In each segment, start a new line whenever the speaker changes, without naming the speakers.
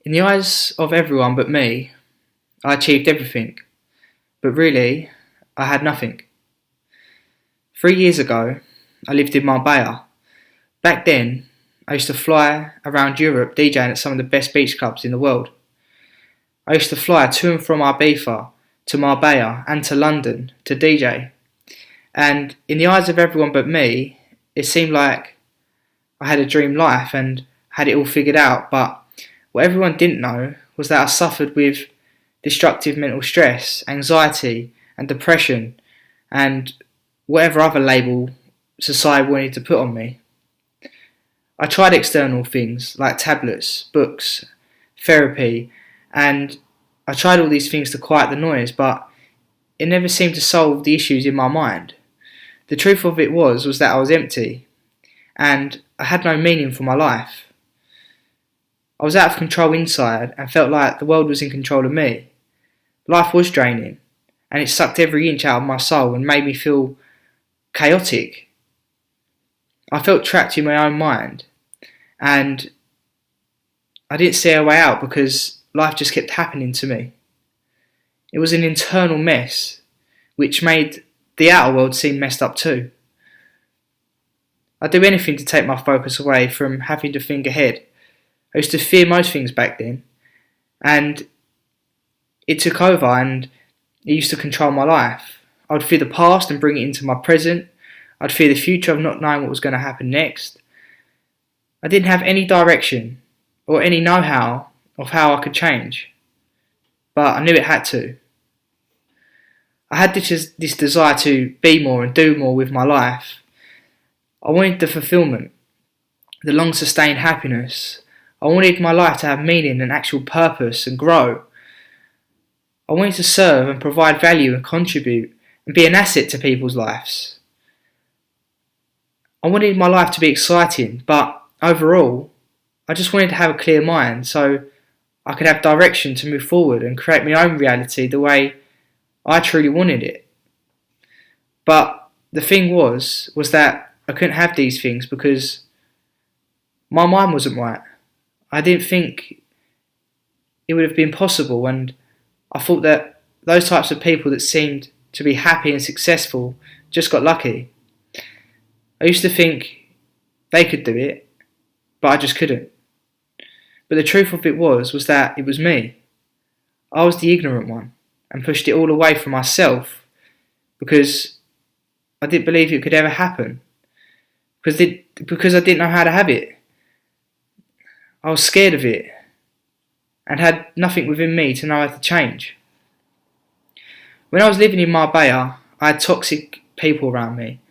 In the eyes of everyone but me, I achieved everything, but really, I had nothing. 3 years ago, I lived in Marbella. Back then, I used to fly around Europe DJing at some of the best beach clubs in the world. I used to fly to and from Ibiza, to Marbella, and to London to DJ. And in the eyes of everyone but me, it seemed like I had a dream life and had it all figured out, but what everyone didn't know was that I suffered with destructive mental stress, anxiety, and depression, and whatever other label society wanted to put on me. I tried external things like tablets, books, therapy, and I tried all these things to quiet the noise, but it never seemed to solve the issues in my mind. The truth of it was that I was empty, and I had no meaning for my life. I was out of control inside and felt like the world was in control of me. Life was draining, and it sucked every inch out of my soul and made me feel chaotic. I felt trapped in my own mind, and I didn't see a way out because life just kept happening to me. It was an internal mess, which made the outer world seem messed up too. I'd do anything to take my focus away from having to think ahead. I used to fear most things back then, and it took over and it used to control my life. I would fear the past and bring it into my present. I'd fear the future of not knowing what was going to happen next. I didn't have any direction or any know-how of how I could change, but I knew it had to. I had this desire to be more and do more with my life. I wanted the fulfillment, the long-sustained happiness. I wanted my life to have meaning and actual purpose and grow. I wanted to serve and provide value and contribute and be an asset to people's lives. I wanted my life to be exciting, but overall, I just wanted to have a clear mind so I could have direction to move forward and create my own reality the way I truly wanted it. But the thing was that I couldn't have these things because my mind wasn't right. I didn't think it would have been possible, and I thought that those types of people that seemed to be happy and successful just got lucky. I used to think they could do it, but I just couldn't. But the truth of it was that it was me. I was the ignorant one and pushed it all away from myself because I didn't believe it could ever happen. Because I didn't know how to have it. I was scared of it and had nothing within me to know how to change. When I was living in Marbella, I had toxic people around me.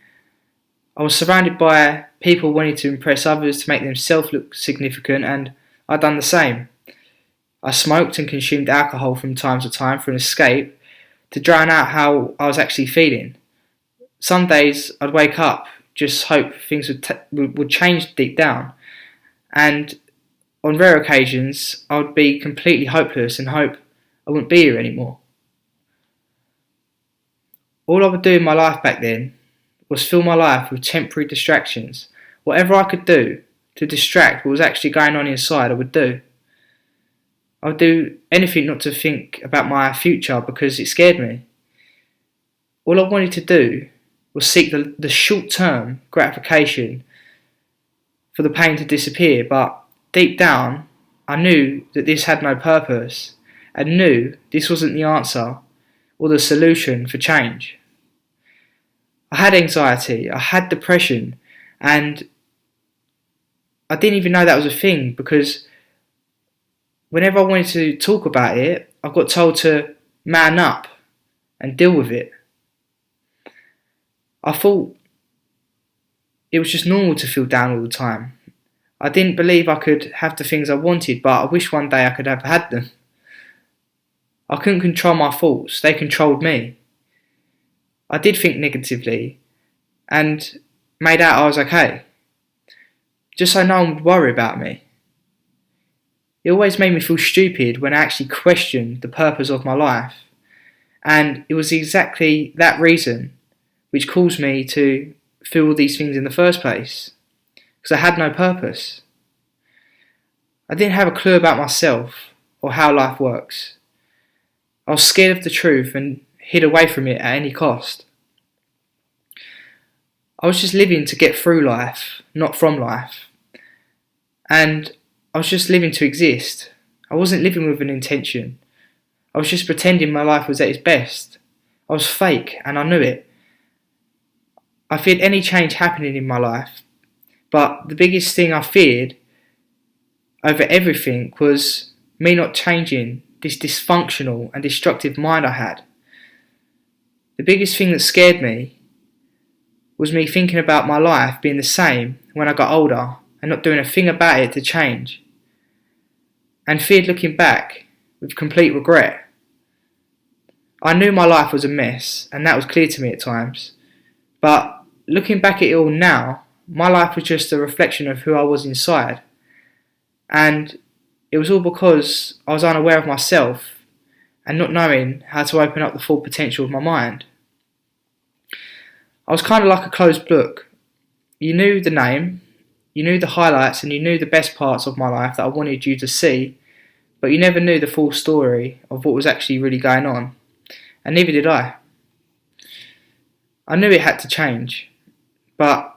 I was surrounded by people wanting to impress others to make themselves look significant, and I'd done the same. I smoked and consumed alcohol from time to time for an escape to drown out how I was actually feeling. Some days I'd wake up, just hope things would change deep down, and on rare occasions, I would be completely hopeless and hope I wouldn't be here anymore. All I would do in my life back then was fill my life with temporary distractions. Whatever I could do to distract what was actually going on inside, I would do. I would do anything not to think about my future because it scared me. All I wanted to do was seek the short-term gratification for the pain to disappear, but deep down, I knew that this had no purpose and knew this wasn't the answer or the solution for change. I had anxiety, I had depression, and I didn't even know that was a thing because whenever I wanted to talk about it, I got told to man up and deal with it. I thought it was just normal to feel down all the time. I didn't believe I could have the things I wanted, but I wish one day I could have had them. I couldn't control my thoughts, they controlled me. I did think negatively and made out I was okay, just so no one would worry about me. It always made me feel stupid when I actually questioned the purpose of my life, and it was exactly that reason which caused me to feel all these things in the first place, because I had no purpose. I didn't have a clue about myself or how life works. I was scared of the truth and hid away from it at any cost. I was just living to get through life, not from life. And I was just living to exist. I wasn't living with an intention. I was just pretending my life was at its best. I was fake and I knew it. I feared any change happening in my life, but the biggest thing I feared over everything was me not changing this dysfunctional and destructive mind I had. The biggest thing that scared me was me thinking about my life being the same when I got older and not doing a thing about it to change, and feared looking back with complete regret. I knew my life was a mess, and that was clear to me at times, but looking back at it all now, my life was just a reflection of who I was inside, and it was all because I was unaware of myself and not knowing how to open up the full potential of my mind. I was kind of like a closed book. You knew the name, you knew the highlights, and you knew the best parts of my life that I wanted you to see, but you never knew the full story of what was actually really going on, and neither did I. I knew it had to change, but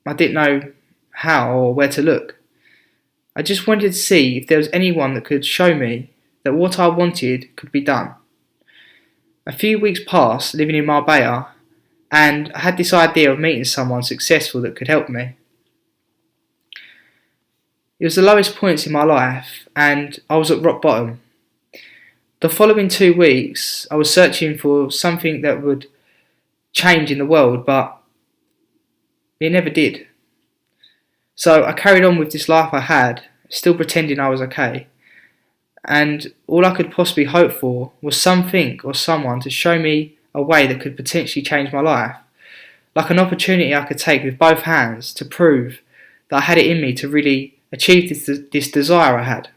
I didn't know how or where to look. I just wanted to see if there was anyone that could show me that what I wanted could be done. A few weeks passed living in Marbella, and I had this idea of meeting someone successful that could help me. It was the lowest points in my life, and I was at rock bottom. The following 2 weeks, I was searching for something that would change in the world, but it never did. So I carried on with this life I had, still pretending I was okay, and all I could possibly hope for was something or someone to show me a way that could potentially change my life, like an opportunity I could take with both hands to prove that I had it in me to really achieve this desire I had.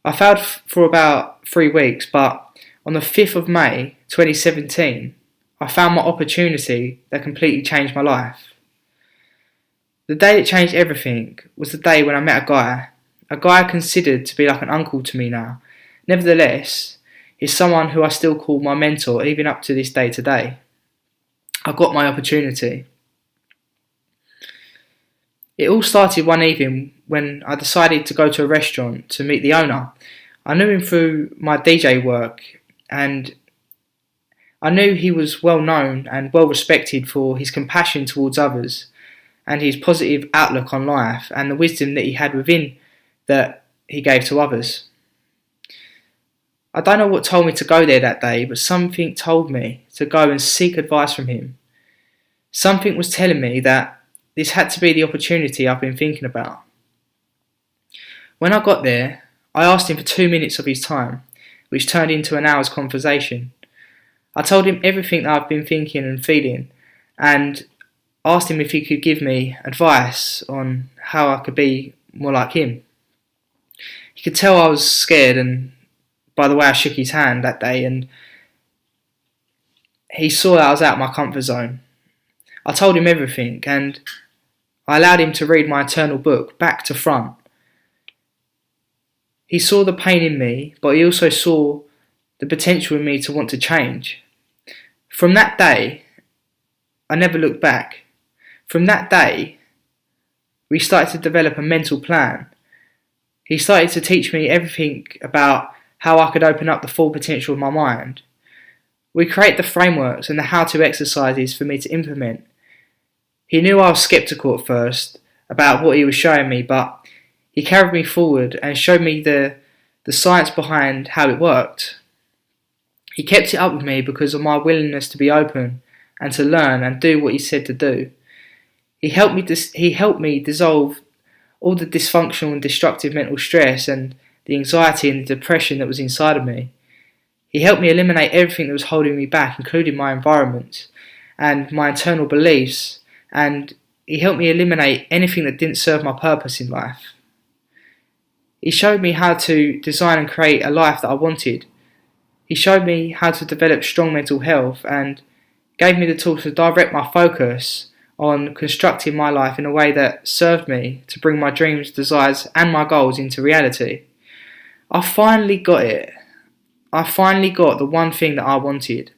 I failed for about 3 weeks, but on the 5th of May 2017, I found my opportunity that completely changed my life. The day that changed everything was the day when I met a guy I considered to be like an uncle to me now. Nevertheless, he's someone who I still call my mentor even up to this day today. I got my opportunity. It all started one evening when I decided to go to a restaurant to meet the owner. I knew him through my DJ work, and I knew he was well known and well respected for his compassion towards others and his positive outlook on life and the wisdom that he had within that he gave to others. I don't know what told me to go there that day, but something told me to go and seek advice from him. Something was telling me that this had to be the opportunity I've been thinking about. When I got there, I asked him for 2 minutes of his time, which turned into an hour's conversation. I told him everything that I've been thinking and feeling, and asked him if he could give me advice on how I could be more like him. He could tell I was scared, and by the way I shook his hand that day, and he saw that I was out of my comfort zone. I told him everything, and I allowed him to read my internal book back to front. He saw the pain in me, but he also saw the potential in me to want to change. From that day, I never looked back. From that day, we started to develop a mental plan. He started to teach me everything about how I could open up the full potential of my mind. We created the frameworks and the how-to exercises for me to implement. He knew I was sceptical at first about what he was showing me, but he carried me forward and showed me the science behind how it worked. He kept it up with me because of my willingness to be open and to learn and do what he said to do. He helped me dissolve all the dysfunctional and destructive mental stress and the anxiety and the depression that was inside of me. He helped me eliminate everything that was holding me back, including my environment and my internal beliefs, and he helped me eliminate anything that didn't serve my purpose in life. He showed me how to design and create a life that I wanted. He showed me how to develop strong mental health and gave me the tools to direct my focus on constructing my life in a way that served me to bring my dreams, desires, and my goals into reality. I finally got it. I finally got the one thing that I wanted.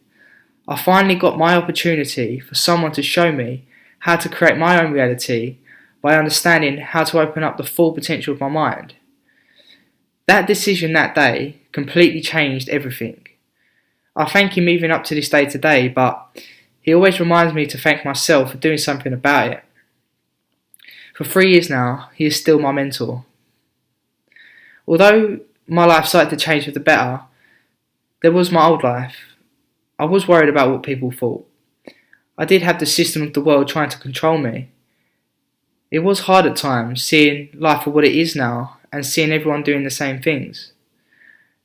I finally got my opportunity for someone to show me how to create my own reality by understanding how to open up the full potential of my mind. That decision that day completely changed everything. I thank him even up to this day today, but he always reminds me to thank myself for doing something about it. For 3 years now, he is still my mentor. Although my life started to change for the better, there was my old life. I was worried about what people thought. I did have the system of the world trying to control me. It was hard at times, seeing life for what it is now and seeing everyone doing the same things.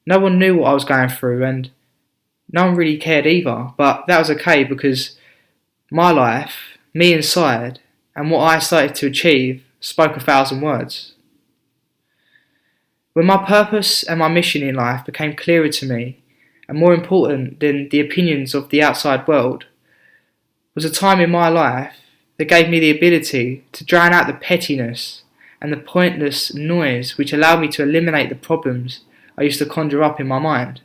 No one knew what I was going through and no one really cared either, but that was okay because my life, me inside, and what I started to achieve spoke 1,000 words. When my purpose and my mission in life became clearer to me and more important than the opinions of the outside world, was a time in my life that gave me the ability to drown out the pettiness and the pointless noise which allowed me to eliminate the problems I used to conjure up in my mind.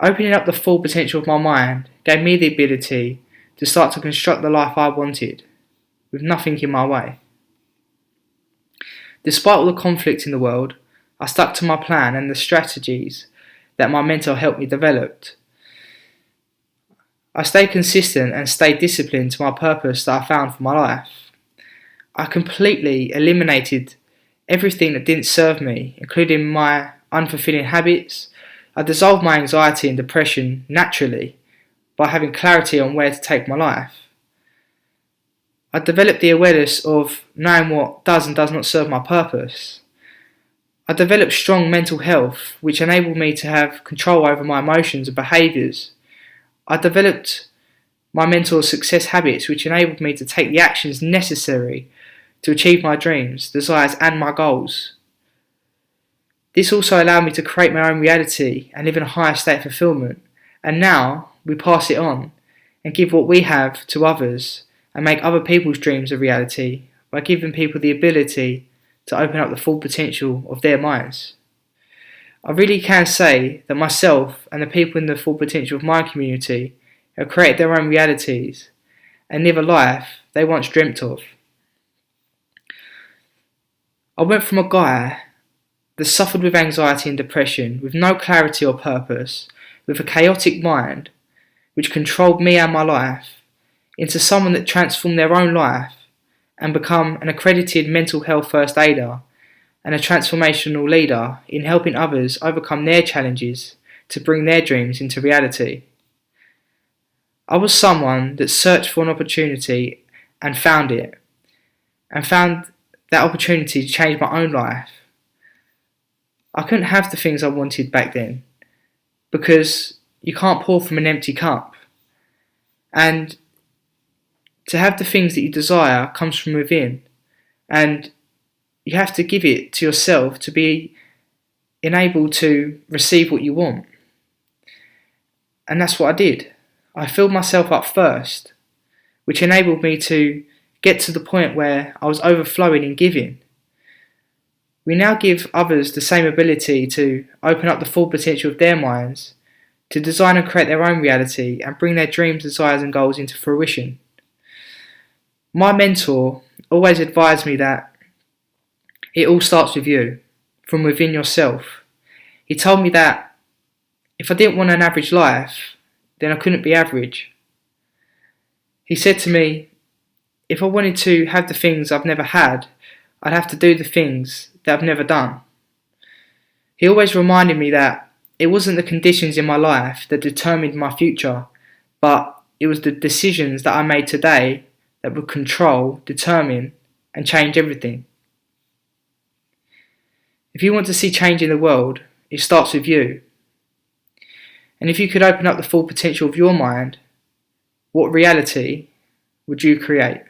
Opening up the full potential of my mind gave me the ability to start to construct the life I wanted, with nothing in my way. Despite all the conflict in the world, I stuck to my plan and the strategies that my mentor helped me develop. I stayed consistent and stayed disciplined to my purpose that I found for my life. I completely eliminated everything that didn't serve me, including my unfulfilling habits. I dissolved my anxiety and depression naturally by having clarity on where to take my life. I developed the awareness of knowing what does and does not serve my purpose. I developed strong mental health, which enabled me to have control over my emotions and behaviours. I developed my mentor's success habits, which enabled me to take the actions necessary to achieve my dreams, desires, and my goals. This also allowed me to create my own reality and live in a higher state of fulfillment. And now we pass it on and give what we have to others and make other people's dreams a reality by giving people the ability to open up the full potential of their minds. I really can say that myself and the people in the full potential of my community have created their own realities and live a life they once dreamt of. I went from a guy that suffered with anxiety and depression, with no clarity or purpose, with a chaotic mind which controlled me and my life, into someone that transformed their own life and become an accredited mental health first aider and a transformational leader in helping others overcome their challenges to bring their dreams into reality. I was someone that searched for an opportunity and found it, and found that opportunity to change my own life. I couldn't have the things I wanted back then because you can't pour from an empty cup. And to have the things that you desire comes from within, and you have to give it to yourself to be enabled to receive what you want. And that's what I did. I filled myself up first, which enabled me to get to the point where I was overflowing in giving. We now give others the same ability to open up the full potential of their minds, to design and create their own reality and bring their dreams, desires and goals into fruition. My mentor always advised me that it all starts with you, from within yourself. He told me that if I didn't want an average life, then I couldn't be average. He said to me, if I wanted to have the things I've never had, I'd have to do the things that I've never done. He always reminded me that it wasn't the conditions in my life that determined my future, but it was the decisions that I made today that would control, determine, and change everything. If you want to see change in the world, it starts with you. And if you could open up the full potential of your mind, what reality would you create?